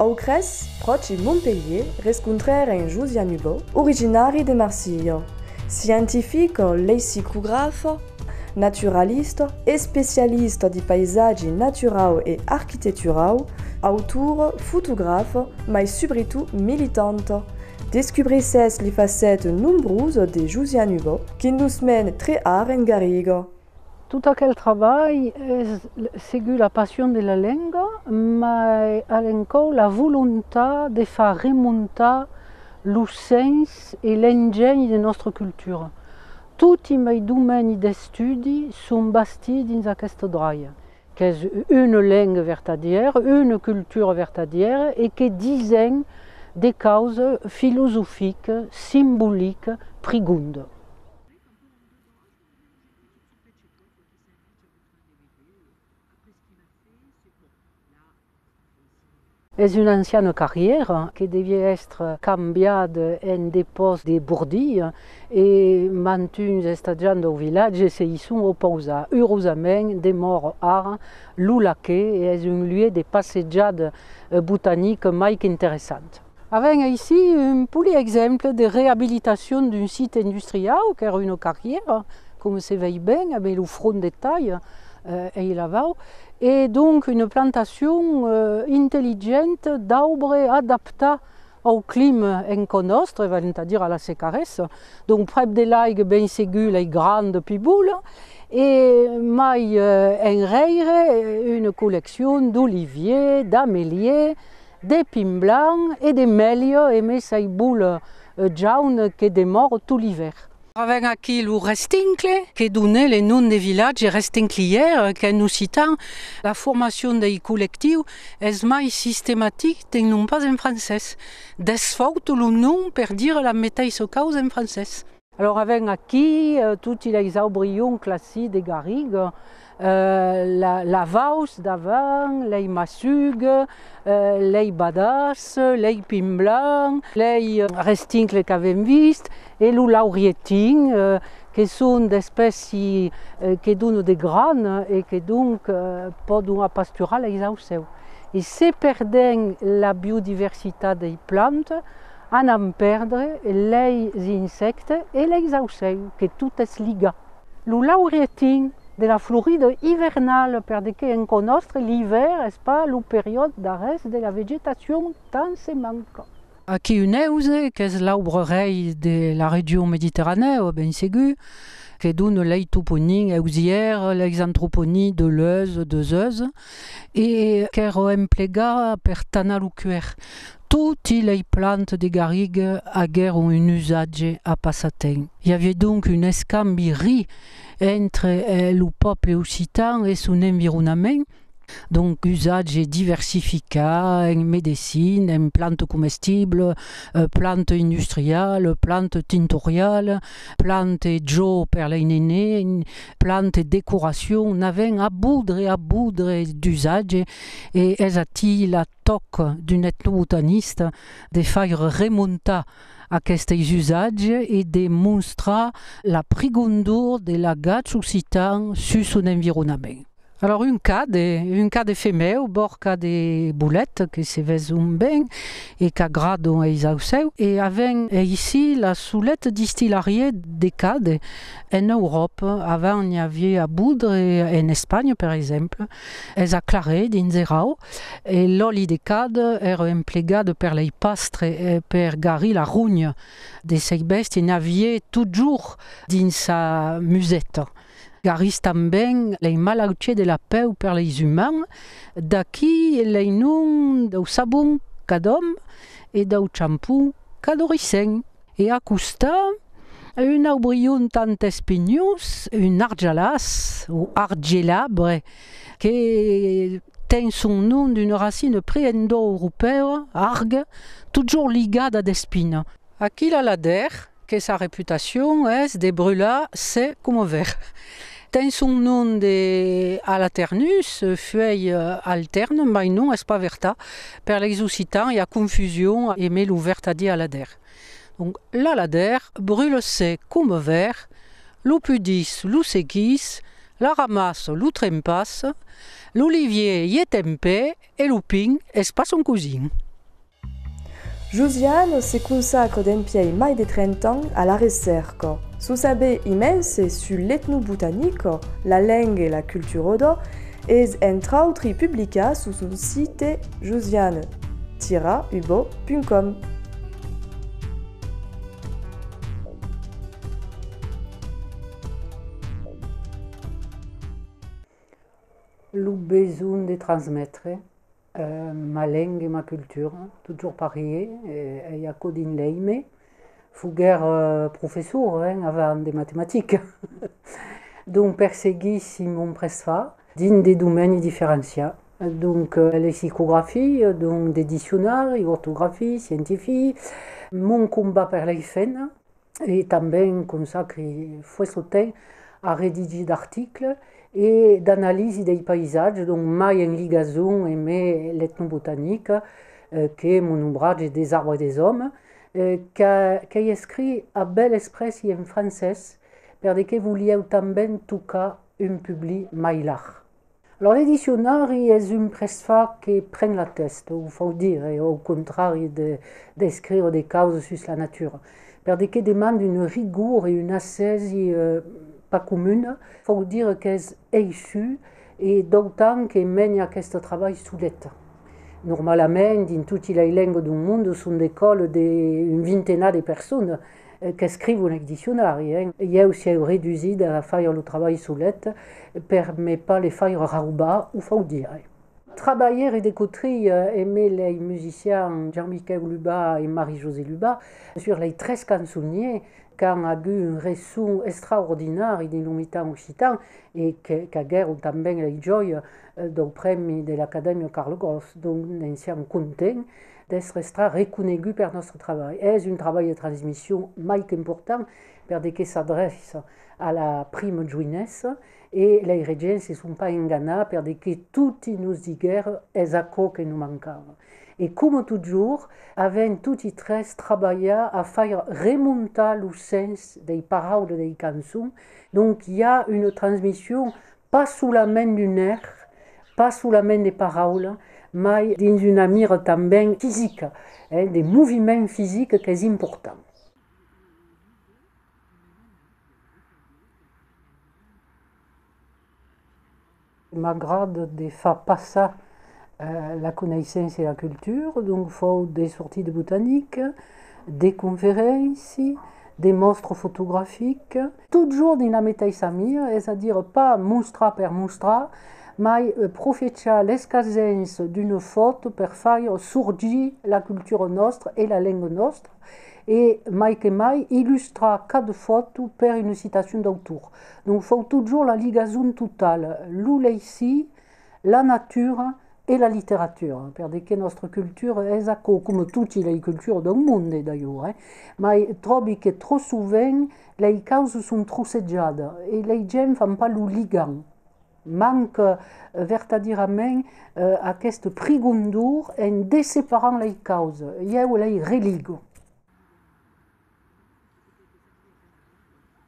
Au cres, proche de Montpellier, riscontrare Josiane Hugo, originari de Marsilio, scientifico lessicografo, naturalista e specialista di paesaggi natural e architectural, autor, photographe, mais surtout militante. Descobrissez les facettes nombreuses de Josiane Hugo, qui nous mène très art en Garriga. Tout aquel travail segue la passion de la langue, mais encore la volonté de faire remonter le sens et l'engin de notre culture. Tous mes domaines d'études sont bâtis dans cette droite, qui est une langue vertadière, une culture vertadière et qui disent des causes philosophiques, symboliques, profondes. C'est une ancienne carrière qui devait être cambiée en dépôt de bourdilles et maintenue au village et se sont opposés. Heureusement, des morts art, l'oulaquet est un lieu de passejade botanique intéressant. Avec ici un petit exemple de réhabilitation d'un site industriel qui est une carrière, comme se voit bien, avec le front de taille et l'avant. Et donc une plantation intelligente d'arbres adaptés au climat enconostre, c'est-à-dire à la sécheresse. Donc près de l'aigues bien ségules et grandes piboules. Et mai en rire une collection d'oliviers, d'améliers, de pins blancs et de melies et ces boules jaunes qui demeurent tout l'hiver. Avec ici le restincle qui donne le nom des villages restinclières que nous citons. La formation des collectifs est plus systématique et non pas en français. Desfaute le nom pour dire la métaise cause en français. Alors avec ici tous les embryons classiques des garrigues, la vauce d'avant, les massugues, les badas, les pins blancs, les restincles qu'avons vus et le laurieting, qui sont des espèces qui donnent des graines et qui donc peuvent pasturer les auceaux. Et si perdant la biodiversité des plantes, on en perdre les insectes et les auceaux, que tout est lié. Le laurieting de la Floride hivernale, parce qu'on connaît l'hiver, n'est pas la période d'arrêt de la végétation tant se manque. Aquí une euse, qui est l'arbre rei de la région méditerranée, bien ségur, qui donne les toponymes eusières, les anthroponymes de l'euse, de zeuse, et qui est employée pour tanner le cuir. Toutes les plantes des garrigues ont un usage à passatemps. Il y avait donc une escambillerie entre le peuple occitan et son environnement. Donc, usage diversifié en médecine, en plantes comestibles, plantes industrielles, plantes tintoriales, plantes jo pour les nénés, plantes décoration. On avait à boudre d'usage et est la toque d'un ethnobotaniste de faire remonter à ces usages et de montrer la profondeur de la gâche occitan sur son environnement. Alors, un cas de femelle, bord cas de boulettes qui se voient bien et qui gradent les auceaux. Et avec ici la soulette distillerie des cades en Europe. Avant, il y avait à boudre en Espagne, par exemple. Elles acclaré dans zéro. Et l'oli des cades est employé pour les pastres et pour garer la rougne de ces bestes. Il y avait toujours dans sa musette. Garis també les maladies de la peau per les humains, d'aquí les noms del sabon cadom et del xampú cadoricent. Et à costa, un arbrion tant espignós, un argelas ou argelabre, qui tient son nom d'une racine pré-indo-européenne, argue, toujours ligada à des spines. Aquí la ladère, que sa réputation est de brûler c'est comme vert. Tient son nom à l'alternus, feuille alterne, mais non, n'est pas verta. Per les occitans, il y a confusion et met l'ouverte à dire à ladère. Donc, la ladère brûle c'est comme vert, l'eau pudis, l'eau séquis, la ramasse, l'eau trempasse, l'olivier y est tempé et l'ouping est pas son cousin. Josiane se consacre d'un pied mai de 30 ans à la recherche. Su saber immense sur l'ethnobotanique, la langue et la culture d'eau, et entre autres publica sur son site josiane-ubo.com. Le besoin de transmettre ma langue et ma culture, toujours pareil, et il y a Codine Leime, fouguer professeur avant des mathématiques. Donc, perséguis mon presfa, dans des domaines différenciés. Donc, les psychographies, donc des dictionnaires, orthographie, scientifique, mon combat pour les FN, et também consacré foi temps à rédiger d'articles et d'analyse des paysages, donc mai en ligaison et l'ethnobotanique, qui est mon ouvrage des arbres et des hommes, qui est écrit à belle expression en français, parce que voulait também tocar un public mai large. Alors, les dictionnaires est une presfa qui prend la tête, il faut dire, et au contraire d'écrire des causes sur la nature. Parce que demande une rigueur et une assise pas commune, il faut dire qu'elle est issue et d'autant qu'elle mène à ce travail sous l'état. Normalement, dans toutes les langues du monde, sont des écoles d'une vingtaine de personnes qui écrivent un dictionnaire. Il y a aussi réduit à faire le travail sous l'état, ne permet pas de faire raouba, il faut dire. Travailler et découvrir aimer les musiciens Jean-Michel Luba et Marie-Josée Luba sur les 13 canzoniers quand a eu une raison extraordinaire de l'humanité occitan et qu'a guère também les joies du premi de l'Académie Carlo Gross. Donc, nous sommes contents d'être reconnus par notre travail. C'est un travail de transmission mai important parce qu'il s'adresse à la prime jeunesse et les gens ne sont pas engagés parce que tout nous dit est ce que nous manquons. Et comme toujours, avec tout les 13 travaillé à faire remonter le sens des paroles des chansons. Donc il y a une transmission pas sous la main du nerf, pas sous la main des paroles, mais dans une mire também physique, des mouvements physiques qui sont importants. Il m'agrade de faire passer la connaissance et la culture, donc il faut des sorties de botanique, des conférences, des monstres photographiques, toujours dans la méthode Samir, c'est-à-dire pas monstra per monstra, mais profiter l'escasence d'une faute pour faire surgir la culture nostre et la langue nostre, et mai que mai illustrer cada photo per une citation d'auteur. Donc il faut toujours la ligaison totale, l'ouleïsi, la nature et la littérature, parce que notre culture est comme toutes les cultures du monde d'ailleurs, mais je trouve que trop souvent les causes sont trop seggiate et les gens ne font pas le ligant. Manque vertadirament cette prigondure en déséparant les causes, il y a les religions.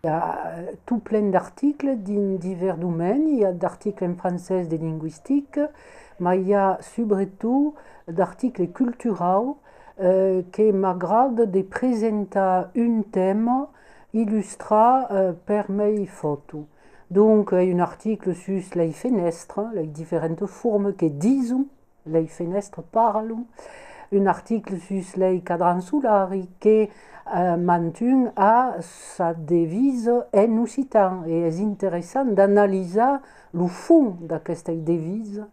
Il y a tout plein d'articles dans divers domaines. Il y a d'articles en français de linguistique, mais il y a surtout d'articles culturels qui m'agradent de présenter un thème illustré par mes photos. Donc, il y a un article sur les fenêtres, les différentes formes que disent les fenêtres parlent. Un article sur les cadrans solaires qui maintient à sa devise en occitan. Et c'est intéressant d'analyser le fond de cette devise.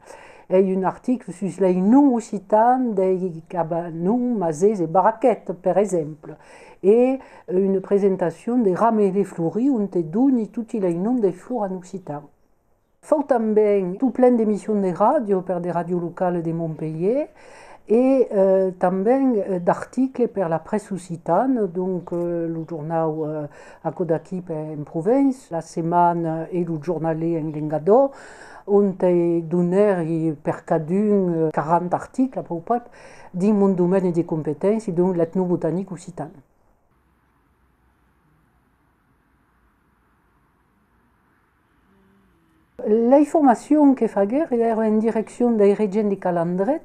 Et un article sur les noms occitans des cabanons, mazés et baraquettes, par exemple. Et une présentation des ramets fleuris où on donne tous les noms des fleurs en occitan. Il faut aussi tout plein d'émissions de radio, par des radios locales de Montpellier, et também d'articles pour la presse occitane, donc le journal à Kodakip en province, la semaine et le journalier en Lengado, on a donné per cadun 40 articles à peu près dans mon domaine de compétences, donc l'ethnobotanique occitane. L'information que faguer era en direction des régions de Calandret,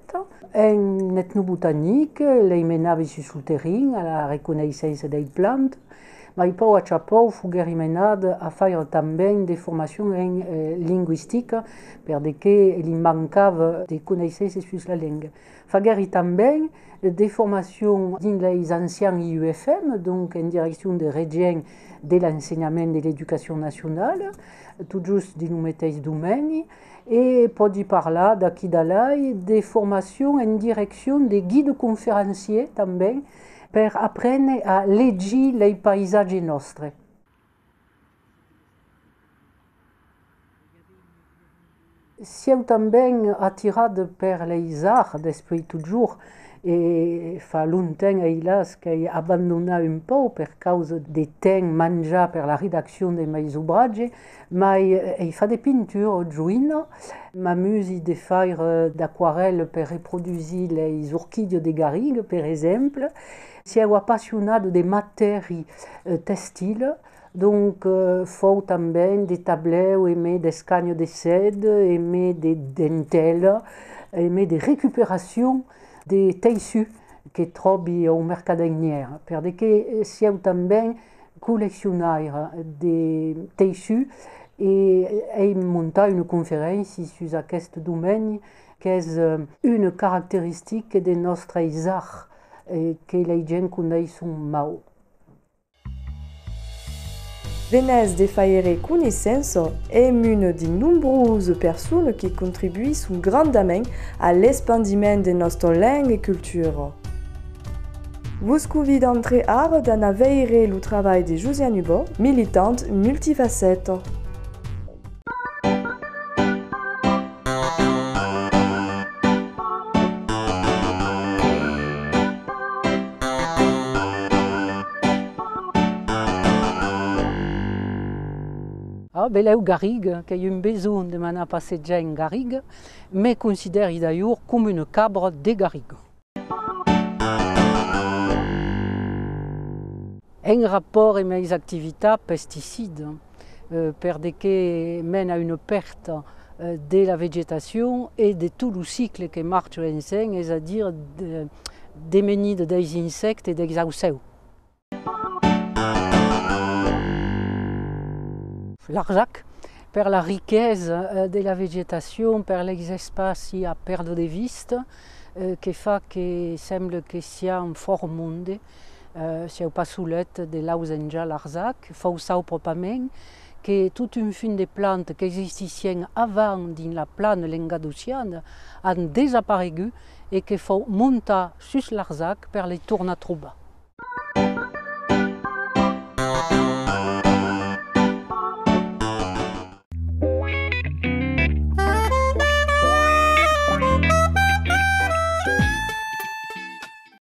en ethnobotanique, les menaves sur le terrain, à la reconnaissance des plantes, mais poi a Chapou fuguer menade a faire també des formations en linguistique, perquè li mancava de connaissances sur la langue. Faguer també des formations dins les anciens IUFM, donc en direction des régions de l'enseignement de l'éducation nationale, tout juste dins le mateix domeni, et podi parlar d'aquí d'allà des formations en direction des guides conférenciers també, per apprendre a llegir les paisatges nostres. Sieu també attirat per les arts després toujours, e fa longtemps hélas que he abandonat un peu per causa de temps menjar per la redacció de meus ouvratges, mais he fa de pintura joïna, m'amuse de faire d'aquarelle per reproduire les orquídees de Garrigue, per exemple. Sieu apassionat de matèries textiles, donc fou també de tableaux, aimé d'escagnes de seda, aimé de dentelles, aimé de récupération de tissus que trobi au mercadinier, perquè sieu també col·leccionaire de tissus et he muntat une conférence sur aquest domeni que és une caractéristique de nostres arts que la gent coneix mau. Venez de faire connaissance et une de nombreuses personnes qui contribuent grandement à l'expandiment de notre langue et culture. Vous pouvez d'entrer art d'en aveirer le travail de Josiane Hubo, militante multifacette. Beleu Garrigue, qui a eu besoin de m'anar passejar en Garrigue, me considère d'ailleurs comme une cabra de Garrigue. En rapport avec mes activités pesticides, perquè mènent à une perte de la végétation et de tout le cycle qui marche ensemble, c'est-à-dire des menides des insectes et des auceux. L'Arzac, per la richesse de la végétation, per les espaces à perdre de vista, que fa que sembla que sia un fort monde, sieu pas solet de l'Ausenja l'Arzac, fou sau propament, que toute une fin de plantes qui existissaient avant dans la plane languedociane han desaparegut et que fou muntar sur l'Arzac per les tornar a trobar.